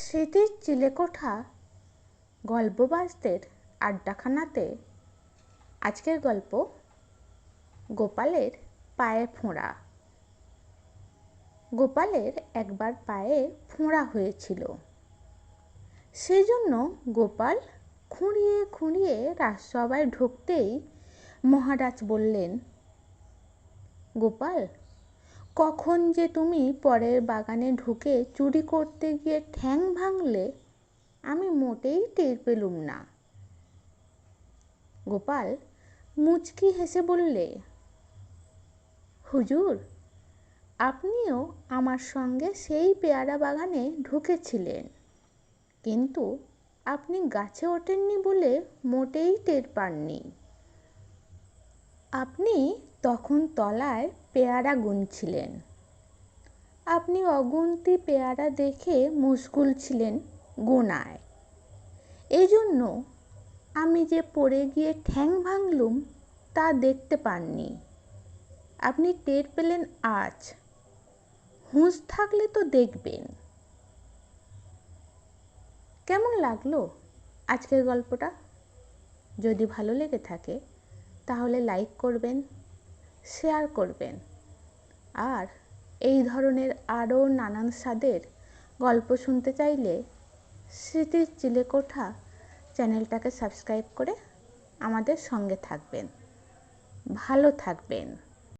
স্মৃতির চিলেকোঠা গল্পবাজদের আড্ডাখানাতে আজকের গল্প গোপালের পায়ে ফোঁড়া। গোপালের একবার পায়ে ফোঁড়া হয়েছিল। সেই জন্য গোপাল খুঁড়িয়ে খুঁড়িয়ে রাজসভায় ঢুকতেই মহারাজ বললেন, গোপাল, কখন যে তুমি পরের বাগানে ঢুকে চুরি করতে গিয়ে ঠ্যাং ভাঙলে আমি মোটেই টের পেলুম না। গোপাল মুচকি হেসে বললে, হুজুর, আপনিও আমার সঙ্গে সেই পেয়ারা বাগানে ঢুকেছিলেন, কিন্তু আপনি গাছে ওঠেননি বলে মোটেই টের পাননি। আপনি তখন তলায় পেয়ারা গুনছিলেন। আপনি অগুন্তি পেয়ারা দেখে মুশগুল ছিলেন গোনায়। এই জন্য আমি যে পড়ে গিয়ে ঠ্যাং ভাঙলুম তা দেখতে পাননি। আপনি টের পেলেন আজ। হুঁশ থাকলে তো দেখবেন। কেমন লাগলো আজকের গল্পটা? যদি ভালো লেগে থাকে তাহলে লাইক করবেন, শেয়ার করবেন, আর এই ধরনের আরও নানান স্বাদের গল্প শুনতে চাইলে স্মৃতির চিলেকোঠা চ্যানেলটাকে সাবস্ক্রাইব করে আমাদের সঙ্গে থাকবেন। ভালো থাকবেন।